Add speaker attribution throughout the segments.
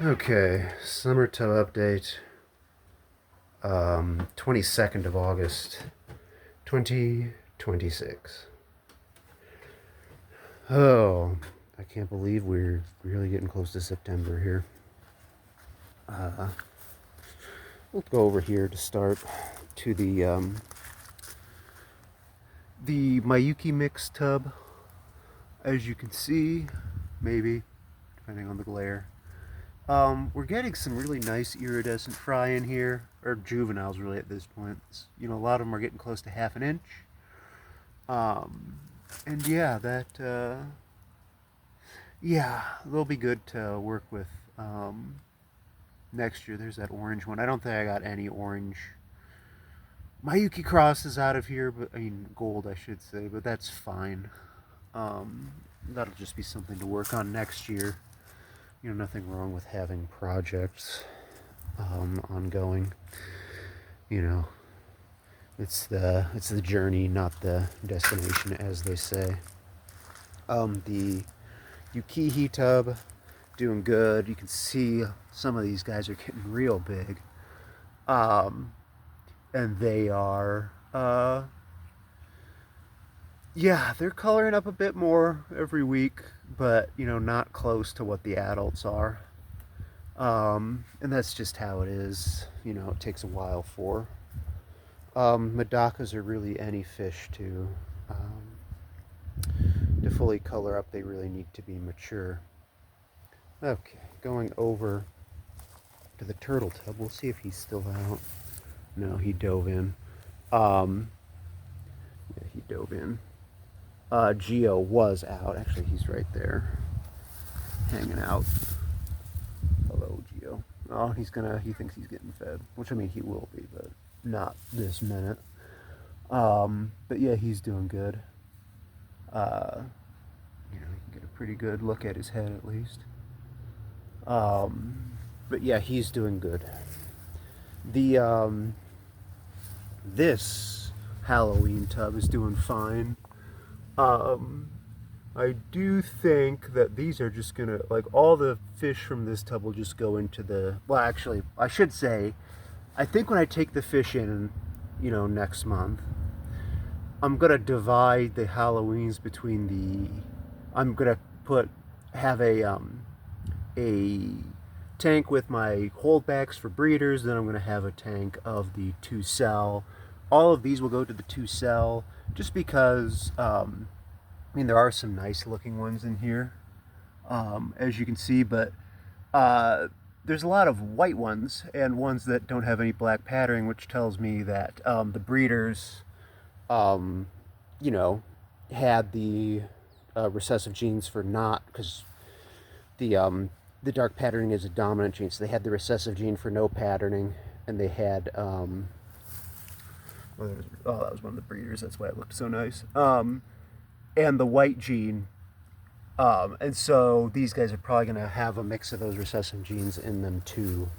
Speaker 1: Okay, summer tub update. 22nd of August, 2026. Oh, I can't believe we're really getting close to September here. Uh, we'll go over here to start to the Mayuki mix tub. As you can see, maybe depending on the glare. We're getting some really nice iridescent fry in here, or juveniles really at this point. A lot of them are getting close to half an inch. Um, and yeah, they'll be good to work with next year. There's that orange one. I don't think I got any orange. Mayuki Cross is out of here, but I mean gold, I should say, but that's fine. Um, that'll just be something to work on next year. Nothing wrong with having projects ongoing. You know, it's the journey, not the destination, as they say. The Yukihi tub doing good. You can see some of these guys are getting real big, and they are they're coloring up a bit more every week, but not close to what the adults are. And that's just how it is. It takes a while for medakas are really any fish to fully color up. They really need to be mature. Okay, going over to the turtle tub. We'll see if he's still out. No, he dove in. Yeah, he dove in. Geo was out. Actually, he's right there, hanging out. Hello, Geo. Oh, he thinks he's getting fed, which I mean he will be, but not this minute. But yeah, he's doing good. You can get a pretty good look at his head at least. But yeah, he's doing good. This Halloween tub is doing fine. I do think that these are just gonna, like, all the fish from this tub will just go into the, well, actually, I should say, I think when I take the fish in, next month, I'm gonna divide the Halloweens between I'm gonna have a tank with my holdbacks for breeders, then I'm gonna have a tank of the 2-cell. All of these will go to the 2-cell, just because, there are some nice looking ones in here, as you can see, but there's a lot of white ones and ones that don't have any black patterning, which tells me that the breeders, had the recessive genes for not, because the dark patterning is a dominant gene, so they had the recessive gene for no patterning, and they had that was one of the breeders. That's why it looked so nice. And the white gene. And so these guys are probably going to have a mix of those recessive genes in them too,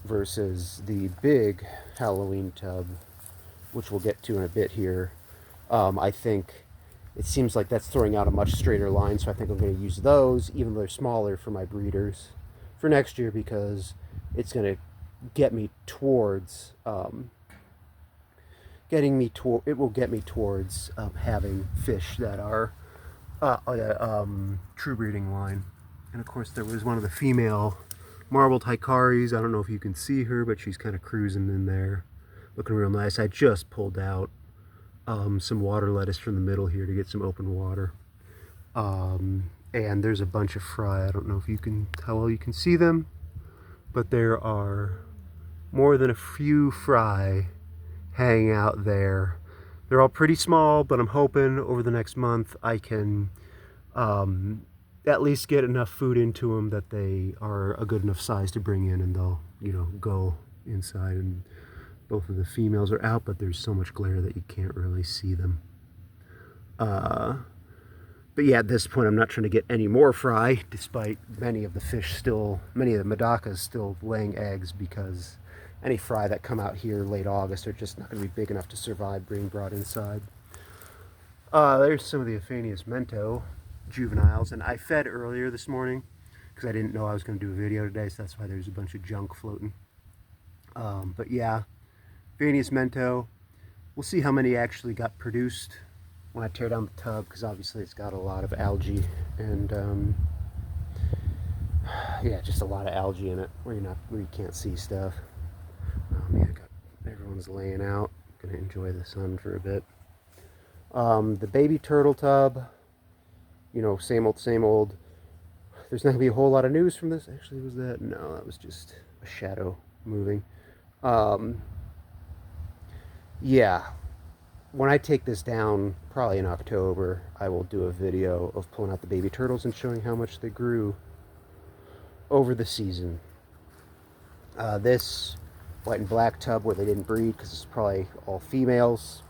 Speaker 1: versus the big Halloween tub, which we'll get to in a bit here. I think it seems like that's throwing out a much straighter line, so I think I'm going to use those, even though they're smaller, for my breeders for next year, because it's going to get me towards it will get me towards having fish that are true breeding line. And of course, there was one of the female marbled Hikaris. I don't know if you can see her, but she's kind of cruising in there, looking real nice. I just pulled out some water lettuce from the middle here to get some open water. And there's a bunch of fry. I don't know how well you can see them, but there are more than a few fry hanging out there. They're all pretty small, but I'm hoping over the next month I can at least get enough food into them that they are a good enough size to bring in, and they'll, go inside. And both of the females are out, but there's so much glare that you can't really see them. But yeah, at this point, I'm not trying to get any more fry, despite many of the medakas still laying eggs, because any fry that come out here late August are just not going to be big enough to survive being brought inside. There's some of the Aphanius mento juveniles, and I fed earlier this morning because I didn't know I was going to do a video today, so that's why there's a bunch of junk floating. But yeah, Vanius Mento. We'll see how many actually got produced when I tear down the tub, because obviously it's got a lot of algae and yeah, just a lot of algae in it where you can't see stuff. Yeah, everyone's laying out. Gonna enjoy the sun for a bit. The baby turtle tub, you know, same old, same old. There's not gonna be a whole lot of news from this. Actually, was that? No, that was just a shadow moving. Yeah, when I take this down, probably in October, I will do a video of pulling out the baby turtles and showing how much they grew over the season. This white and black tub where they didn't breed because it's probably all females.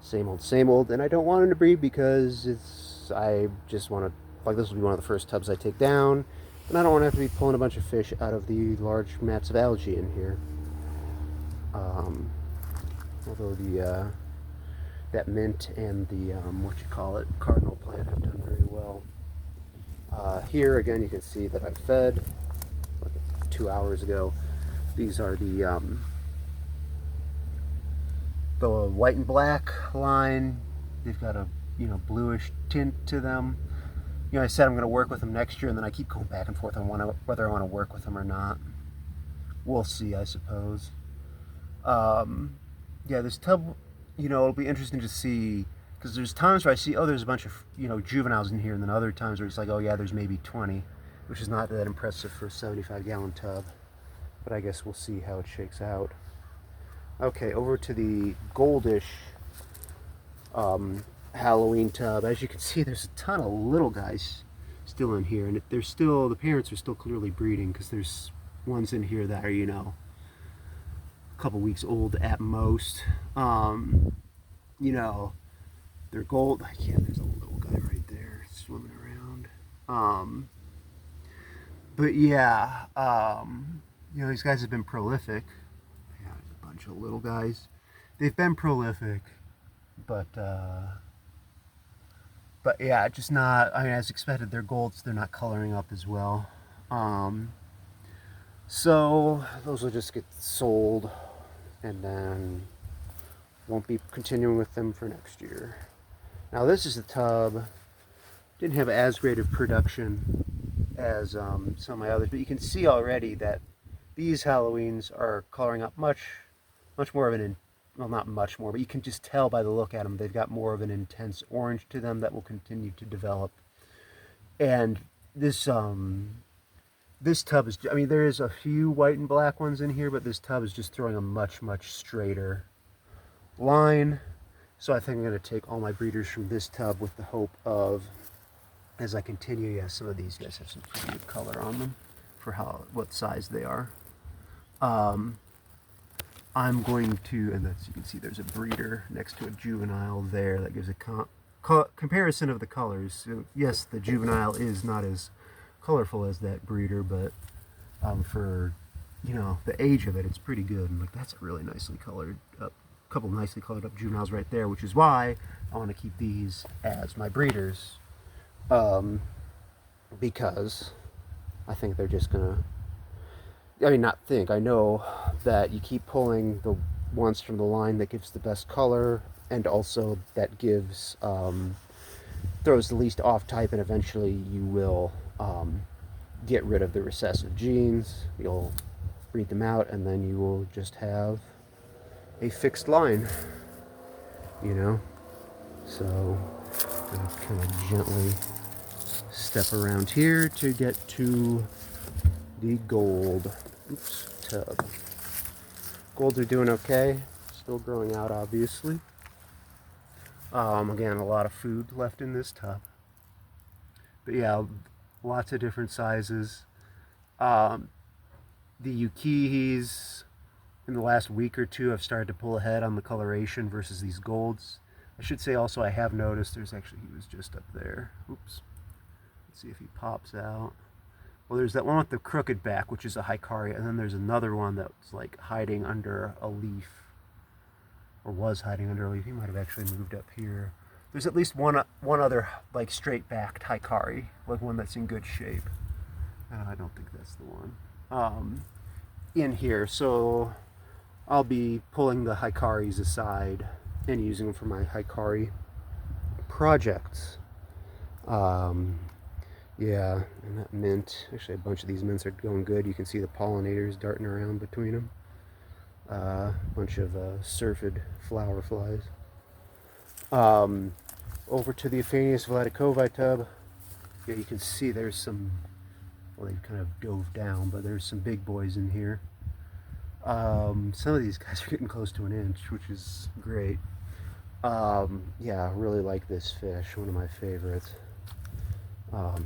Speaker 1: Same old, and I don't want them to breed because I just want to, like, this will be one of the first tubs I take down, and I don't want to have to be pulling a bunch of fish out of the large mats of algae in here. Although that mint and the cardinal plant have done very well. Here again you can see that I fed like 2 hours ago. These are the white and black line. They've got a bluish tint to them. I said I'm going to work with them next year, and then I keep going back and forth on whether I want to work with them or not. We'll see, I suppose. Yeah, this tub, it'll be interesting to see, because there's times where I see, oh, there's a bunch of, juveniles in here, and then other times where it's like, oh yeah, there's maybe 20, which is not that impressive for a 75-gallon tub. But I guess we'll see how it shakes out. Okay, over to the goldish Halloween tub. As you can see, there's a ton of little guys still in here, and the parents are still clearly breeding, because there's ones in here that are, a couple weeks old at most. They're gold. There's a little guy right there swimming around. But yeah, these guys have been prolific. Yeah, there's a bunch of little guys. They've been prolific, but yeah, just not, as expected, they're golds, so they're not coloring up as well. So those will just get sold, and then won't be continuing with them for next year. Now this is a tub, didn't have as great of production as some of my others, but you can see already that these Halloweens are coloring up much more of well, not much more, but you can just tell by the look at them, they've got more of an intense orange to them that will continue to develop. And this tub is, there is a few white and black ones in here, but this tub is just throwing a much straighter line. So I think I'm going to take all my breeders from this tub with the hope of, as I continue, yeah, some of these guys have some pretty good color on them for what size they are. I'm going to, and that's, you can see there's a breeder next to a juvenile there that gives a comparison of the colors. So yes, the juvenile is not as colorful as that breeder, but for the age of it, it's pretty good. And that's a really nicely colored up, couple nicely colored up juveniles right there, which is why I want to keep these as my breeders, because I think they're just gonna, I know that you keep pulling the ones from the line that gives the best color, and also that gives throws the least off type, and eventually you will get rid of the recessive genes. You'll breed them out, and then you will just have a fixed line, so I'm gonna kind of gently step around here to get to the gold tub. Golds are doing okay, still growing out, obviously. Again, a lot of food left in this tub, but yeah, lots of different sizes. The Yukihis in the last week or two have started to pull ahead on the coloration versus these golds. I should say also, I have noticed he was just up there. Oops. Let's see if he pops out. Well, there's that one with the crooked back, which is a Hikari, and then there's another one that's like hiding under a leaf, or was hiding under a leaf. He might have actually moved up here. There's at least one other like straight-backed Hikari, like one that's in good shape. I don't think that's the one. In here, so I'll be pulling the Hikaris aside and using them for my Hikari projects. Yeah, and that mint, actually a bunch of these mints are going good. You can see the pollinators darting around between them. A bunch of syrphid flower flies. Over to the Euphanius vladicovi tub. Yeah, you can see there's some, well, they kind of dove down, but there's some big boys in here. Some of these guys are getting close to an inch, which is great. Yeah, I really like this fish, one of my favorites.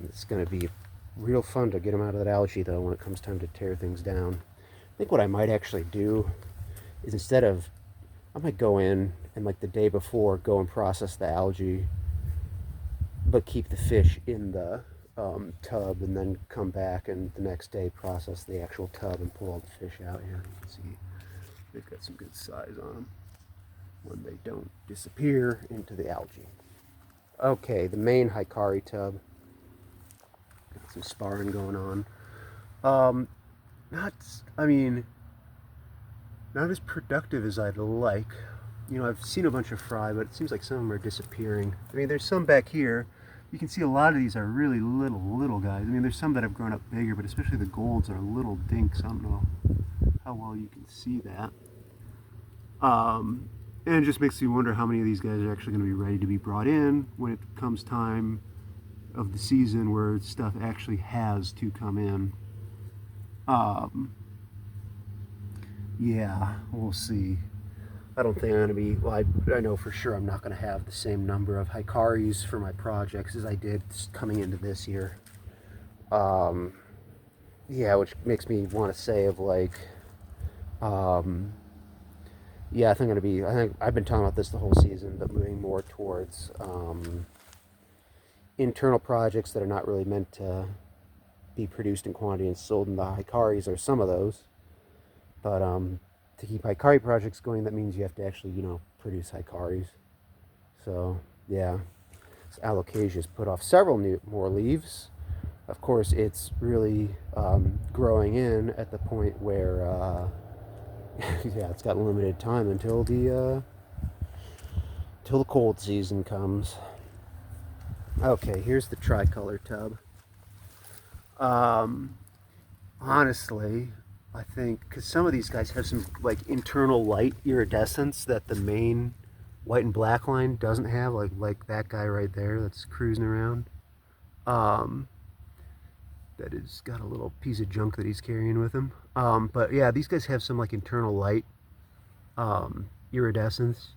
Speaker 1: It's going to be real fun to get them out of that algae, though, when it comes time to tear things down. I think what I might actually do is instead of, I might go in and like the day before go and process the algae, but keep the fish in the tub, and then come back and the next day process the actual tub and pull all the fish out. Here you can see they've got some good size on them when they don't disappear into the algae. Okay, the main Hikari tub. Got some sparring going on. Not as productive as I'd like. You know, I've seen a bunch of fry, but it seems like some of them are disappearing. I mean, there's some back here. You can see a lot of these are really little guys. I mean, there's some that have grown up bigger, but especially the golds are little dinks. I don't know how well you can see that. And it just makes me wonder how many of these guys are actually going to be ready to be brought in when it comes time of the season where stuff actually has to come in. Yeah, we'll see. I don't think I'm going to be, well, I know for sure I'm not going to have the same number of Hikaris for my projects as I did coming into this year. Yeah, which makes me want to say of like, yeah, I think I've been talking about this the whole season, but moving more towards internal projects that are not really meant to be produced in quantity and sold in the Hikaris, or some of those. But to keep Hikari projects going, that means you have to actually, produce Hikaris. So, yeah. This Alocasia's put off several more leaves. Of course, it's really growing in at the point where, yeah, it's got limited time until the cold season comes. Okay, here's the tricolor tub. Honestly, I think, because some of these guys have some like internal light iridescence that the main white and black line doesn't have, like that guy right there that's cruising around. That has got a little piece of junk that he's carrying with him. But yeah, these guys have some like internal light iridescence,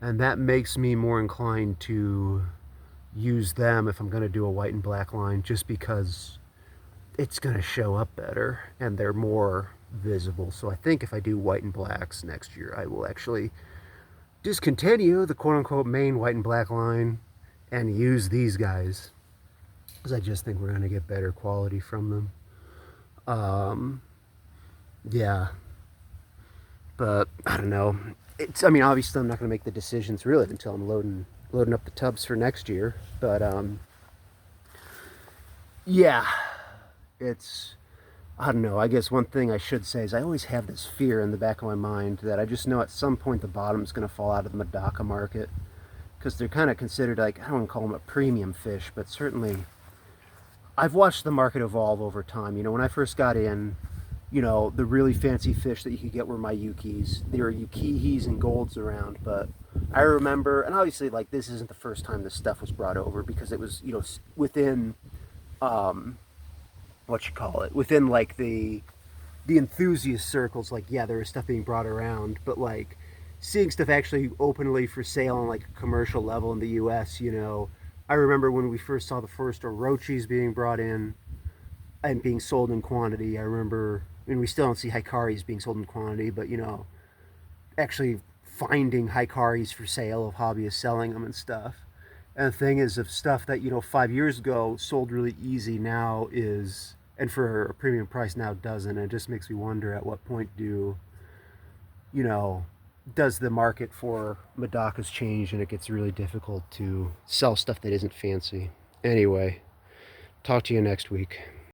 Speaker 1: and that makes me more inclined to use them if I'm going to do a white and black line, just because it's going to show up better and they're more visible. So I think if I do white and blacks next year, I will actually discontinue the quote-unquote main white and black line and use these guys, because I just think we're going to get better quality from them. Yeah, but I don't know. Obviously I'm not going to make the decisions really until I'm loading up the tubs for next year. But yeah, I don't know. I guess one thing I should say is I always have this fear in the back of my mind that I just know at some point the bottom's going to fall out of the medaka market, because they're kind of considered, like, I don't want to call them a premium fish, but certainly I've watched the market evolve over time. When I first got in, the really fancy fish that you could get were my yukis. There were yukihis and golds around, but I remember, and obviously, like, this isn't the first time this stuff was brought over, because it was, within, within, like, the enthusiast circles, like, yeah, there was stuff being brought around, but, like, seeing stuff actually openly for sale on, like, a commercial level in the U.S., I remember when we first saw the first orochis being brought in and being sold in quantity. I remember, and we still don't see Hikaris being sold in quantity, but, actually finding Hikaris for sale, of hobbyists selling them and stuff. And the thing is, of stuff that 5 years ago sold really easy now is, and for a premium price now, doesn't. And it just makes me wonder at what point does the market for medakas change and it gets really difficult to sell stuff that isn't fancy. Anyway, talk to you next week.